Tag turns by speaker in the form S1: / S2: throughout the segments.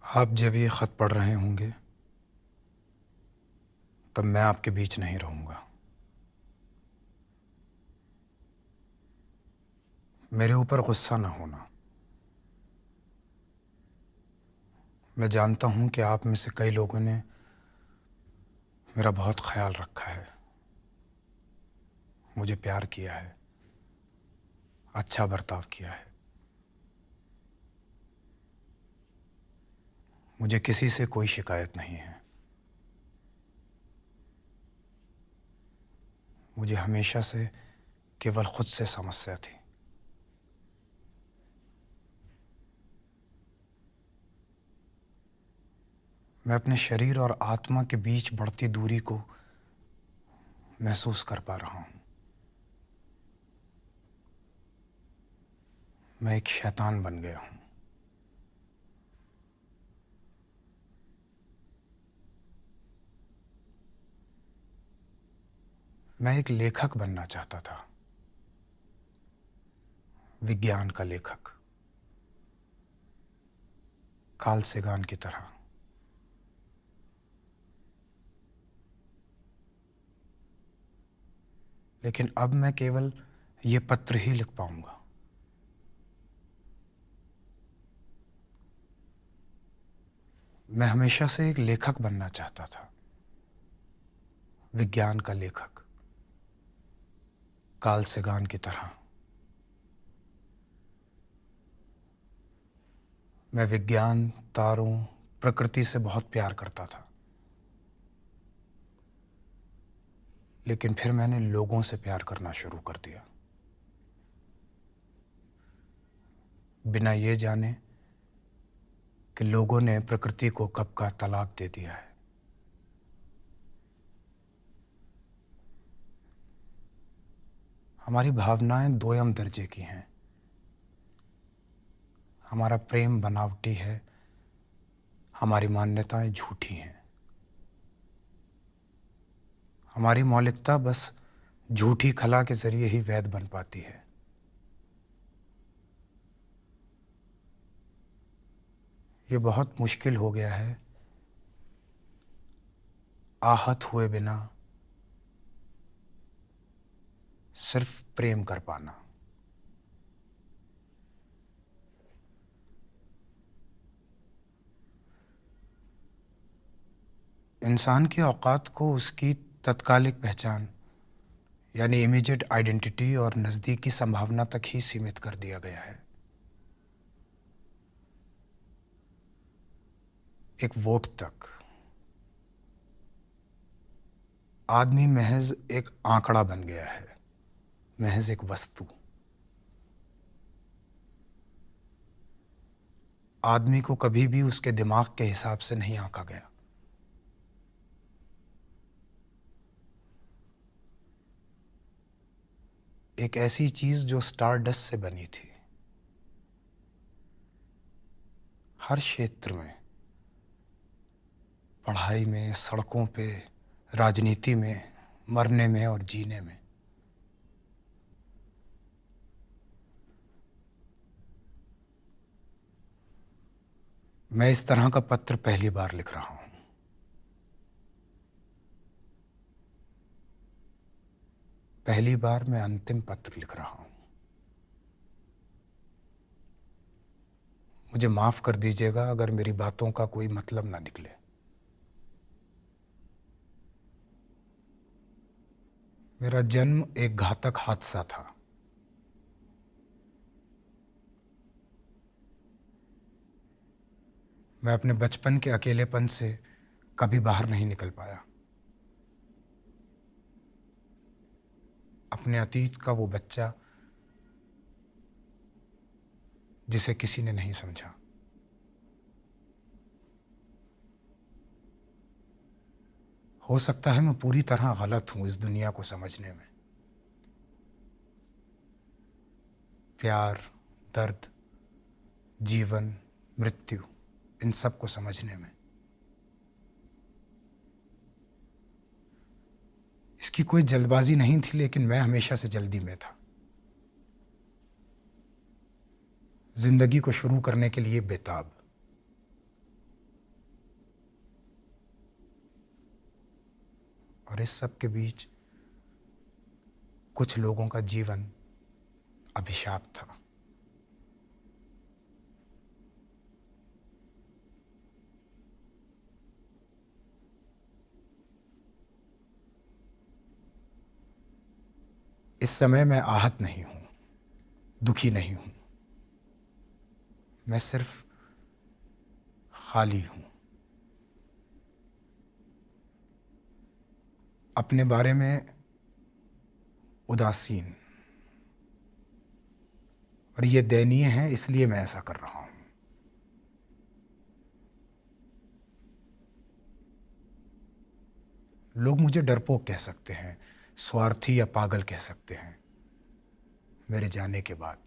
S1: आप जब ये ख़त पढ़ रहे होंगे तब मैं आपके बीच नहीं रहूँगा। मेरे ऊपर गुस्सा न होना। मैं जानता हूँ कि आप में से कई लोगों ने मेरा बहुत ख्याल रखा है, मुझे प्यार किया है, अच्छा बर्ताव किया है। मुझे किसी से कोई शिकायत नहीं है। मुझे हमेशा से केवल खुद से समस्या थी। मैं अपने शरीर और आत्मा के बीच बढ़ती दूरी को महसूस कर पा रहा हूँ। मैं एक शैतान बन गया हूँ। मैं एक लेखक बनना चाहता था, विज्ञान का लेखक, कार्ल सेगान की तरह। लेकिन अब मैं केवल ये पत्र ही लिख पाऊंगा। मैं हमेशा से एक लेखक बनना चाहता था, विज्ञान का लेखक, कार्ल सेगान की तरह। मैं विज्ञान, तारों, प्रकृति से बहुत प्यार करता था। लेकिन फिर मैंने लोगों से प्यार करना शुरू कर दिया, बिना ये जाने कि लोगों ने प्रकृति को कब का तलाक दे दिया है। हमारी भावनाएं दोयम दर्जे की हैं। हमारा प्रेम बनावटी है, हमारी मान्यताएं झूठी हैं। हमारी मौलिकता बस झूठी खला के जरिए ही वैध बन पाती है। ये बहुत मुश्किल हो गया है आहत हुए बिना सिर्फ प्रेम कर पाना। इंसान की औकात को उसकी तत्कालिक पहचान यानी इमीडिएट आइडेंटिटी और नज़दीकी संभावना तक ही सीमित कर दिया गया है। एक वोट तक। आदमी महज एक आंकड़ा बन गया है, महज एक वस्तु। आदमी को कभी भी उसके दिमाग के हिसाब से नहीं आंका गया। एक ऐसी चीज जो स्टारडस्ट से बनी थी। हर क्षेत्र में, पढ़ाई में, सड़कों पे, राजनीति में, मरने में और जीने में। मैं इस तरह का पत्र पहली बार लिख रहा हूं। पहली बार मैं अंतिम पत्र लिख रहा हूं। मुझे माफ कर दीजिएगा अगर मेरी बातों का कोई मतलब ना निकले। मेरा जन्म एक घातक हादसा था। मैं अपने बचपन के अकेलेपन से कभी बाहर नहीं निकल पाया। अपने अतीत का वो बच्चा जिसे किसी ने नहीं समझा। हो सकता है मैं पूरी तरह गलत हूं इस दुनिया को समझने में। प्यार, दर्द, जीवन, मृत्यु, इन सब को समझने में। इसकी कोई जल्दबाजी नहीं थी, लेकिन मैं हमेशा से जल्दी में था। जिंदगी को शुरू करने के लिए बेताब। और इस सब के बीच कुछ लोगों का जीवन अभिशाप था। इस समय मैं आहत नहीं हूं, दुखी नहीं हूं, मैं सिर्फ खाली हूं। अपने बारे में उदासीन, और ये दयनीय है, इसलिए मैं ऐसा कर रहा हूं। लोग मुझे डरपोक कह सकते हैं, स्वार्थी या पागल कह सकते हैं मेरे जाने के बाद,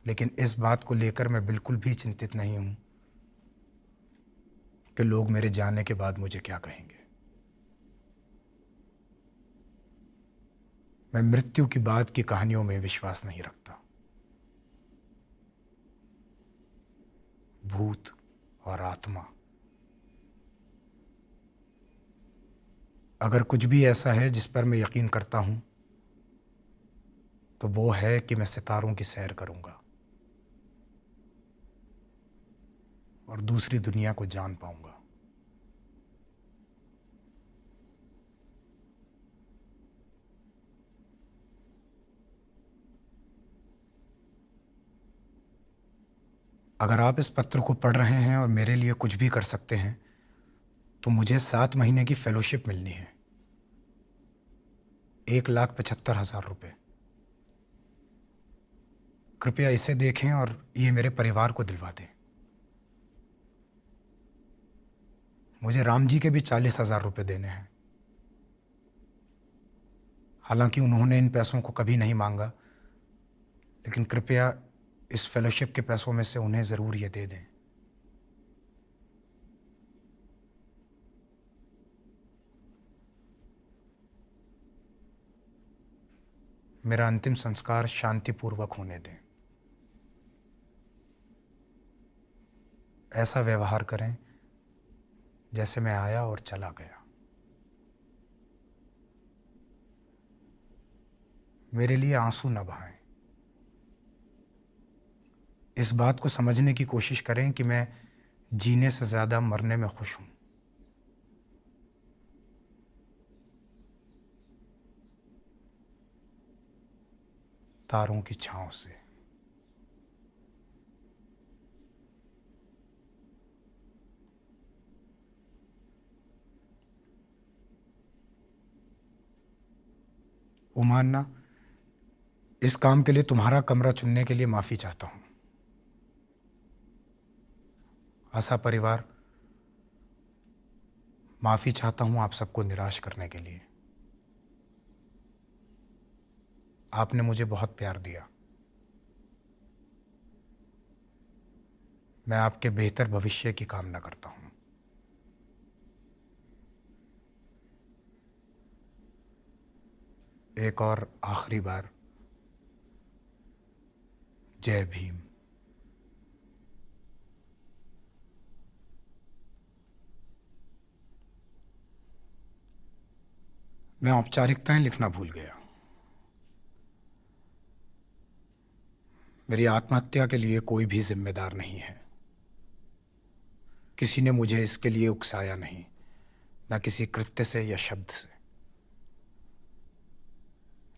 S1: लेकिन इस बात को लेकर मैं बिल्कुल भी चिंतित नहीं हूं कि लोग मेरे जाने के बाद मुझे क्या कहेंगे। मैं मृत्यु की बाद की कहानियों में विश्वास नहीं रखता। भूत और आत्मा, अगर कुछ भी ऐसा है जिस पर मैं यकीन करता हूं, तो वो है कि मैं सितारों की सैर करूंगा और दूसरी दुनिया को जान पाऊंगा। अगर आप इस पत्र को पढ़ रहे हैं और मेरे लिए कुछ भी कर सकते हैं, तो मुझे 7 महीने की फेलोशिप मिलनी है, 1,75,000 रुपये। कृपया इसे देखें और ये मेरे परिवार को दिलवा दें। मुझे राम जी के भी 40,000 रुपये देने हैं। हालांकि उन्होंने इन पैसों को कभी नहीं मांगा, लेकिन कृपया इस फेलोशिप के पैसों में से उन्हें ज़रूर ये दे दें। मेरा अंतिम संस्कार शांतिपूर्वक होने दें। ऐसा व्यवहार करें जैसे मैं आया और चला गया। मेरे लिए आंसू न बहाएं। इस बात को समझने की कोशिश करें कि मैं जीने से ज़्यादा मरने में खुश हूं। तारों की छांव से। उमान्ना, इस काम के लिए तुम्हारा कमरा चुनने के लिए माफ़ी चाहता हूं। आशा परिवार, माफ़ी चाहता हूं आप सबको निराश करने के लिए। आपने मुझे बहुत प्यार दिया। मैं आपके बेहतर भविष्य की कामना करता हूं। एक और आखिरी बार, जय भीम। मैं औपचारिकताएं लिखना भूल गया। मेरी आत्महत्या के लिए कोई भी जिम्मेदार नहीं है। किसी ने मुझे इसके लिए उकसाया नहीं, न किसी कृत्य से या शब्द से।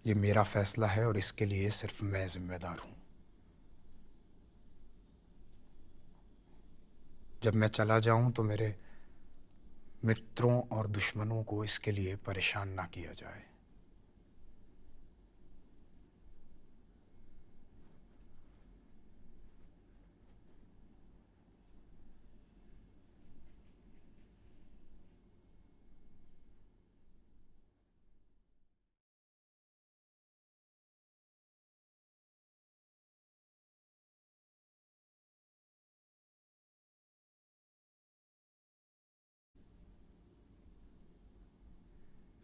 S1: ये मेरा फैसला है और इसके लिए सिर्फ मैं जिम्मेदार हूं। जब मैं चला जाऊं तो मेरे मित्रों और दुश्मनों को इसके लिए परेशान ना किया जाए।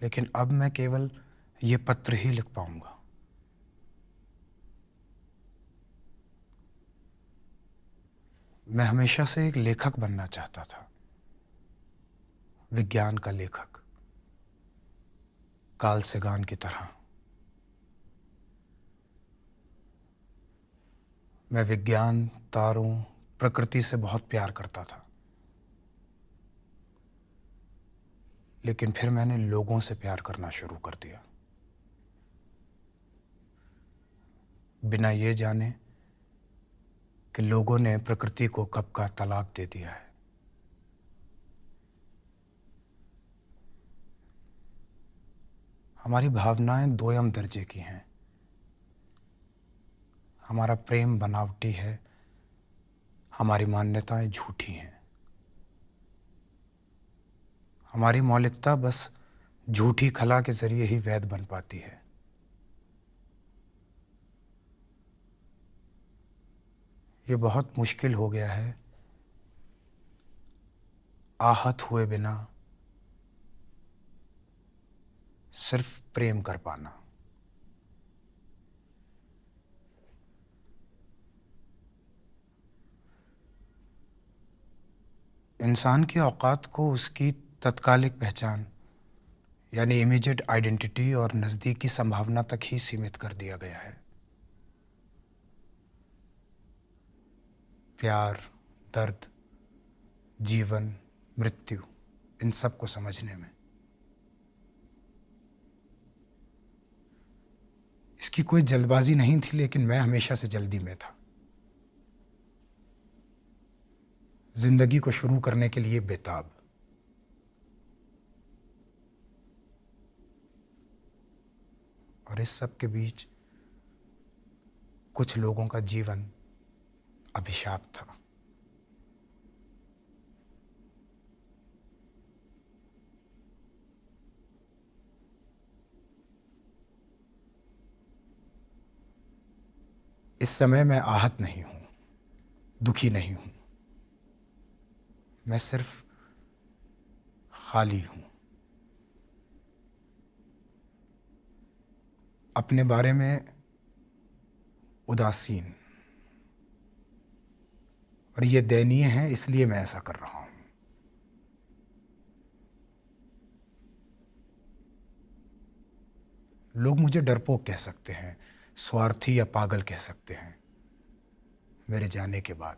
S1: लेकिन अब मैं केवल ये पत्र ही लिख पाऊंगा। मैं हमेशा से एक लेखक बनना चाहता था। विज्ञान का लेखक, कार्ल सेगान की तरह मैं विज्ञान, तारों, प्रकृति से बहुत प्यार करता था। लेकिन फिर मैंने लोगों से प्यार करना शुरू कर दिया, बिना ये जाने कि लोगों ने प्रकृति को कब का तलाक दे दिया है। हमारी भावनाएं दोयम दर्जे की हैं। हमारा प्रेम बनावटी है, हमारी मान्यताएं झूठी हैं। हमारी मौलिकता बस झूठी खला के जरिए ही वैध बन पाती है। ये बहुत मुश्किल हो गया है आहत हुए बिना सिर्फ प्रेम कर पाना। इंसान की औकात को उसकी तत्कालिक पहचान यानी इमीडिएट आइडेंटिटी और नज़दीकी संभावना तक ही सीमित कर दिया गया है। प्यार, दर्द, जीवन, मृत्यु, इन सब को समझने में इसकी कोई जल्दबाजी नहीं थी, लेकिन मैं हमेशा से जल्दी में था। जिंदगी को शुरू करने के लिए बेताब। और इस सब के बीच कुछ लोगों का जीवन अभिशाप था। इस समय मैं आहत नहीं हूं, दुखी नहीं हूं, मैं सिर्फ खाली हूं। अपने बारे में उदासीन। और ये दयनीय है, इसलिए मैं ऐसा कर रहा हूं। लोग मुझे डरपोक कह सकते हैं, स्वार्थी या पागल कह सकते हैं मेरे जाने के बाद।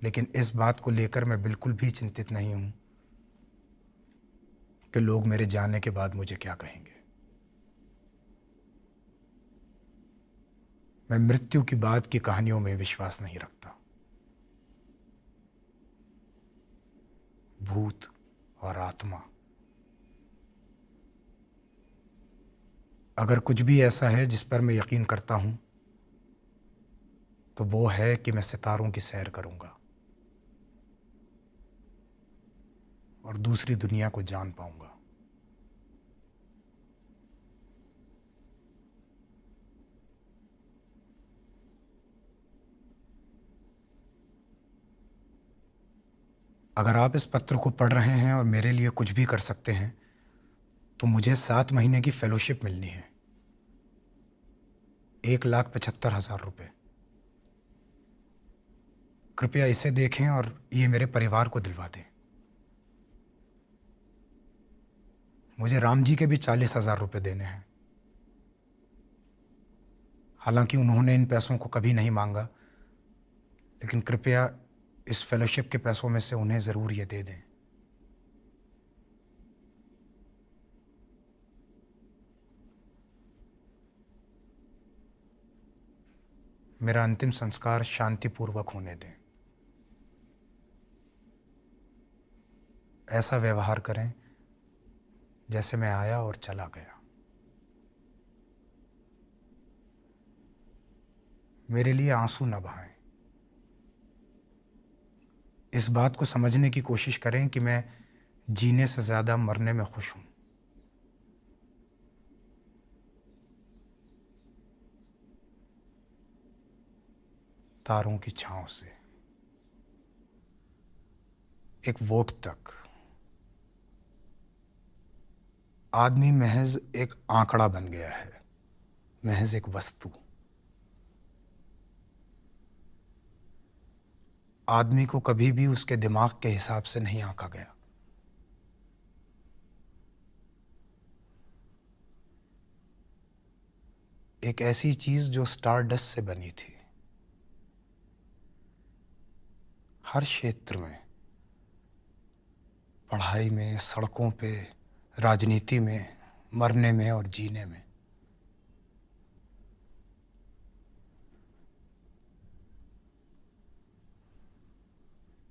S1: लेकिन इस बात को लेकर मैं बिल्कुल भी चिंतित नहीं हूं कि लोग मेरे जाने के बाद मुझे क्या कहेंगे। मैं मृत्यु की बाद की कहानियों में विश्वास नहीं रखता। भूत और आत्मा, अगर कुछ भी ऐसा है जिस पर मैं यकीन करता हूं, तो वो है कि मैं सितारों की सैर करूंगा और दूसरी दुनिया को जान पाऊंगा। अगर आप इस पत्र को पढ़ रहे हैं और मेरे लिए कुछ भी कर सकते हैं, तो मुझे 7 महीने की फेलोशिप मिलनी है, 1,75,000 रुपये। कृपया इसे देखें और ये मेरे परिवार को दिलवा दें। मुझे राम जी के भी 40,000 रुपये देने हैं। हालांकि उन्होंने इन पैसों को कभी नहीं मांगा, लेकिन कृपया इस फेलोशिप के पैसों में से उन्हें ज़रूर ये दे दें। मेरा अंतिम संस्कार शांतिपूर्वक होने दें। ऐसा व्यवहार करें जैसे मैं आया और चला गया। मेरे लिए आंसू न बहाएं। इस बात को समझने की कोशिश करें कि मैं जीने से ज़्यादा मरने में खुश हूं। तारों की छांव से एक वोट तक, आदमी महज एक आंकड़ा बन गया है, महज एक वस्तु। आदमी को कभी भी उसके दिमाग के हिसाब से नहीं आंका गया। एक ऐसी चीज जो स्टारडस्ट से बनी थी, हर क्षेत्र में, पढ़ाई में, सड़कों पे, राजनीति में, मरने में और जीने में।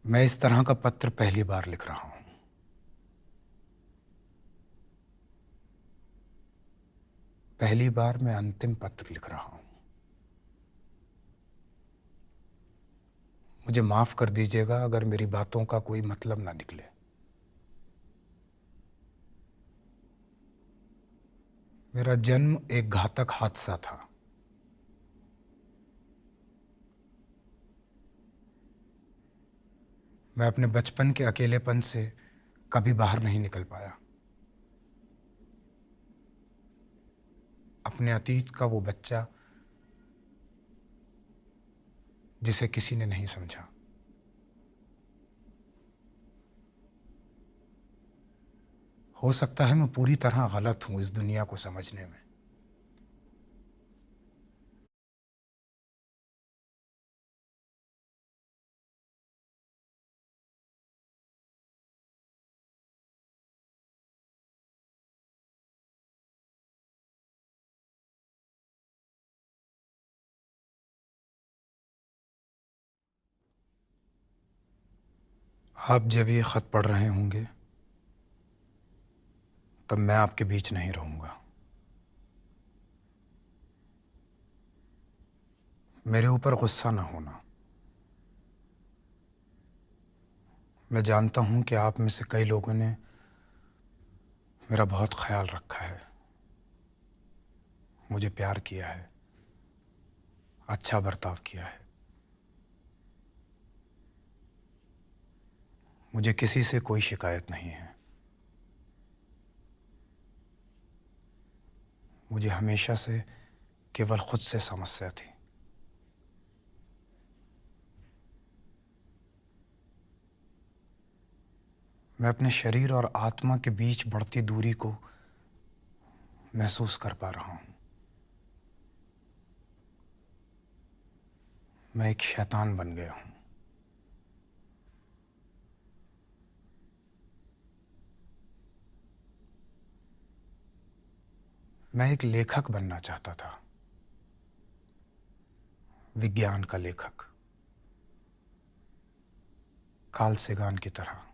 S1: मैं इस तरह का पत्र पहली बार लिख रहा हूं। पहली बार मैं अंतिम पत्र लिख रहा हूं। मुझे माफ कर दीजिएगा अगर मेरी बातों का कोई मतलब ना निकले। मेरा जन्म एक घातक हादसा था। मैं अपने बचपन के अकेलेपन से कभी बाहर नहीं निकल पाया। अपने अतीत का वो बच्चा जिसे किसी ने नहीं समझा। हो सकता है मैं पूरी तरह गलत हूं इस दुनिया को समझने में। आप जब ये खत पढ़ रहे होंगे तब मैं आपके बीच नहीं रहूंगा। मेरे ऊपर गुस्सा ना होना। मैं जानता हूं कि आप में से कई लोगों ने मेरा बहुत ख्याल रखा है, मुझे प्यार किया है, अच्छा बर्ताव किया है। मुझे किसी से कोई शिकायत नहीं है। मुझे हमेशा से केवल खुद से समस्या थी। मैं अपने शरीर और आत्मा के बीच बढ़ती दूरी को महसूस कर पा रहा हूं। मैं एक शैतान बन गया हूं। मैं एक लेखक बनना चाहता था, विज्ञान का लेखक, कार्ल सेगान की तरह।